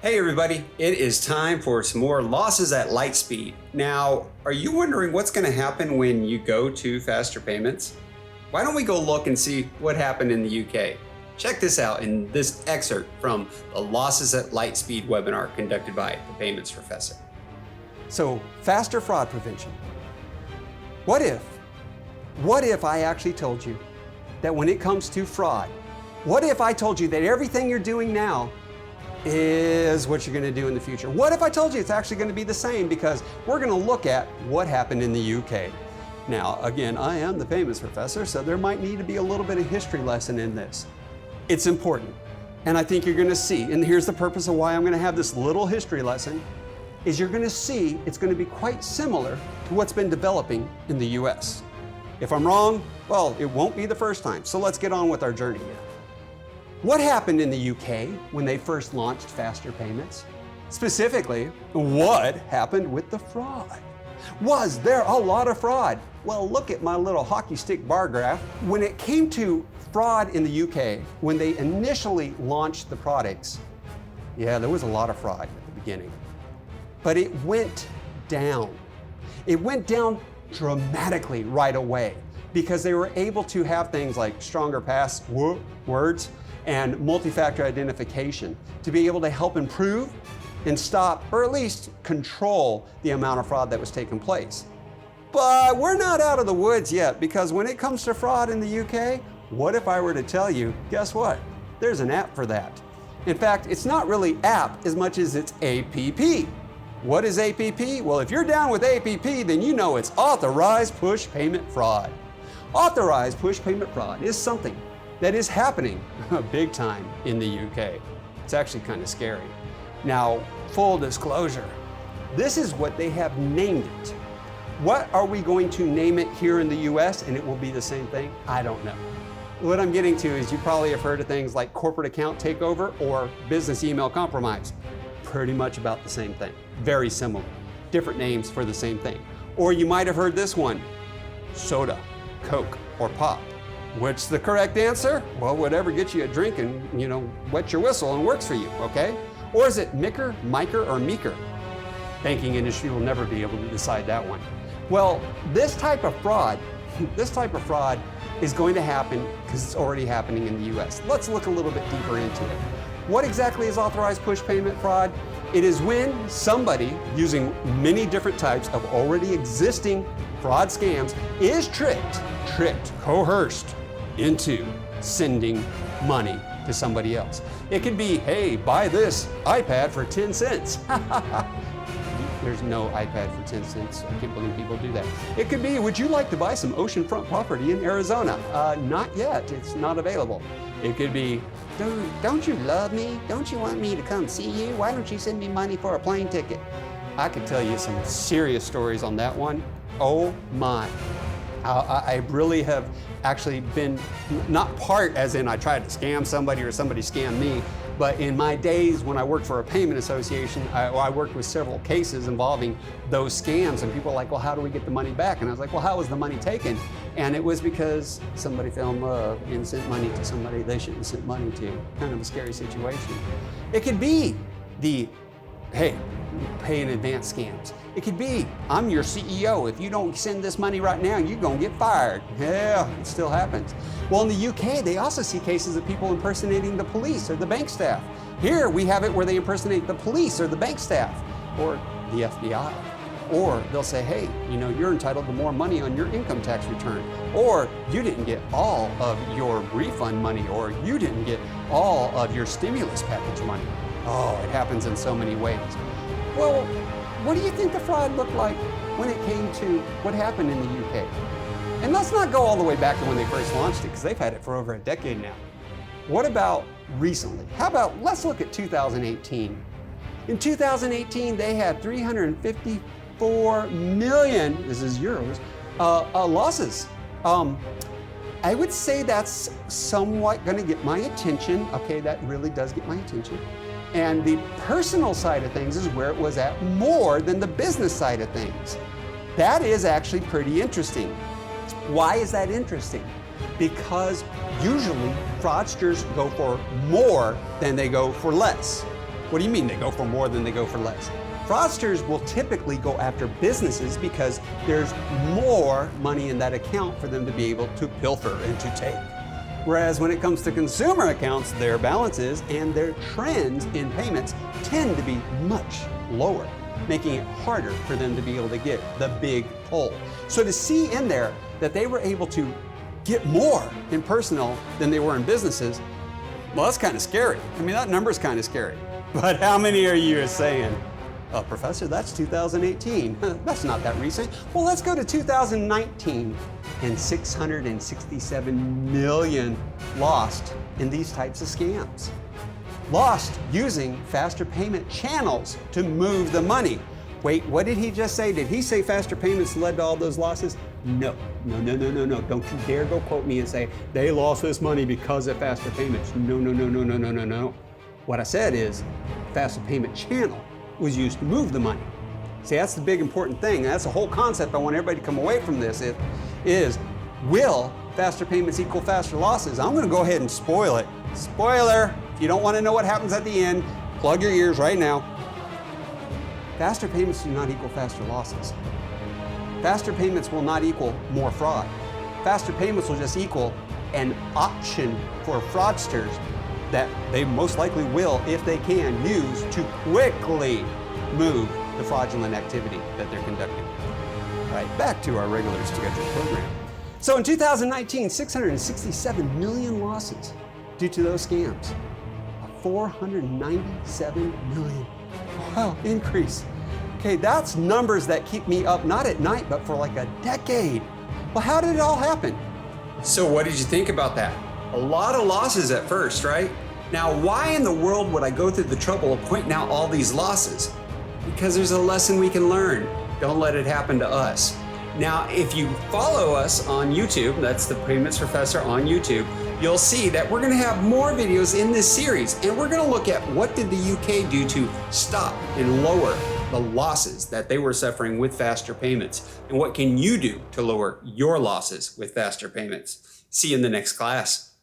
Hey everybody, it is time for some more losses at light speed. Now, are you wondering what's going to happen when you go to faster payments? Why don't we go look and see what happened in the UK? Check this out in this excerpt from the Losses at Light Speed webinar conducted by the Payments Professor. So, faster fraud prevention. What if I actually told you that when it comes to fraud, what if I told you that everything you're doing now is what you're going to do in the future? What if I told you it's actually going to be the same, because we're going to look at what happened in the UK. Now, again, I am the Payments Professor, so there might need to be a little bit of history lesson in this. It's important, and I think you're going to see, and here's the purpose of why I'm going to have this little history lesson, is you're going to see it's going to be quite similar to what's been developing in the US. If I'm wrong, well, it won't be the first time, so let's get on with our journey here. What happened in the UK when they first launched faster payments? Specifically, what happened with the fraud? Was there a lot of fraud? Well, look at my little hockey stick bar graph. When it came to fraud in the UK, when they initially launched the products, yeah, there was a lot of fraud at the beginning. But it went down. It went down dramatically right away because they were able to have things like stronger passwords and multi-factor identification to be able to help improve and stop, or at least control, the amount of fraud that was taking place. But we're not out of the woods yet, because when it comes to fraud in the UK, what if I were to tell you, guess what? There's an app for that. In fact, it's not really app as much as it's APP. What is APP? Well, if you're down with APP, then you know it's Authorized Push Payment Fraud. Authorized Push Payment Fraud is something that is happening big time in the UK. It's actually kind of scary. Now, full disclosure, this is what they have named it. What are we going to name it here in the US, and it will be the same thing? I don't know. What I'm getting to is you probably have heard of things like corporate account takeover or business email compromise. Pretty much about the same thing. Very similar. Different names for the same thing. Or you might have heard this one, soda, Coke, or pop. What's the correct answer? Well, whatever gets you a drink and, wet your whistle and works for you, okay? Or is it Micker, Miker, or Meeker? Banking industry will never be able to decide that one. Well, this type of fraud is going to happen because it's already happening in the US. Let's look a little bit deeper into it. What exactly is authorized push payment fraud? It is when somebody, using many different types of already existing fraud scams, is tricked, coerced into sending money to somebody else. It could be, hey, buy this iPad for 10 cents. There's no iPad for 10 cents. I can't believe people do that. It could be, would you like to buy some oceanfront property in Arizona? Not yet, it's not available. It could be, don't you love me? Don't you want me to come see you? Why don't you send me money for a plane ticket? I could tell you some serious stories on that one. Oh my. I really have actually been, not part as in I tried to scam somebody or somebody scammed me, but in my days when I worked for a payment association, I worked with several cases involving those scams, and people were like, well, how do we get the money back? And I was like, well, how was the money taken? And it was because somebody fell in love and sent money to somebody they shouldn't have sent money to. Kind of a scary situation. It could be the, hey, pay in advance scams. It could be, I'm your CEO. If you don't send this money right now, you're gonna get fired. Yeah, it still happens. Well, in the UK, they also see cases of people impersonating the police or the bank staff. Here, we have it where they impersonate the police or the bank staff or the FBI. Or they'll say, hey, you're entitled to more money on your income tax return. Or you didn't get all of your refund money, or you didn't get all of your stimulus package money. Oh, it happens in so many ways. Well, what do you think the fraud looked like when it came to what happened in the UK? And let's not go all the way back to when they first launched it, because they've had it for over a decade now. What about recently? How about, let's look at 2018. In 2018, they had 354 million, this is euros, losses. I would say that's somewhat gonna get my attention. Okay, that really does get my attention. And the personal side of things is where it was at more than the business side of things. That is actually pretty interesting. Why is that interesting? Because usually fraudsters go for more than they go for less. What do you mean they go for more than they go for less? Fraudsters will typically go after businesses because there's more money in that account for them to be able to pilfer and to take. Whereas when it comes to consumer accounts, their balances and their trends in payments tend to be much lower, making it harder for them to be able to get the big pull. So to see in there that they were able to get more in personal than they were in businesses, well, that's kind of scary. I mean, that number's kind of scary. But how many are you saying, Professor, that's 2018. That's not that recent. Well, let's go to 2019 and 667 million lost in these types of scams. Lost using faster payment channels to move the money. Wait, what did he just say? Did he say faster payments led to all those losses? No. Don't you dare go quote me and say they lost this money because of faster payments. No. What I said is faster payment channel was used to move the money. See, that's the big important thing. That's the whole concept I want everybody to come away from this is will faster payments equal faster losses? I'm gonna go ahead and spoil it. Spoiler, if you don't wanna know what happens at the end, plug your ears right now. Faster payments do not equal faster losses. Faster payments will not equal more fraud. Faster payments will just equal an option for fraudsters that they most likely will, if they can, use to quickly move the fraudulent activity that they're conducting. All right, back to our regular scheduled program. So in 2019, 667 million losses due to those scams. A 497 million, wow, increase. Okay, that's numbers that keep me up, not at night, but for like a decade. Well, how did it all happen? So what did you think about that? A lot of losses at first, right? Now, why in the world would I go through the trouble of pointing out all these losses? Because there's a lesson we can learn. Don't let it happen to us. Now, if you follow us on YouTube, that's the Payments Professor on YouTube, you'll see that we're gonna have more videos in this series, and we're gonna look at what did the UK do to stop and lower the losses that they were suffering with faster payments, and what can you do to lower your losses with faster payments. See you in the next class.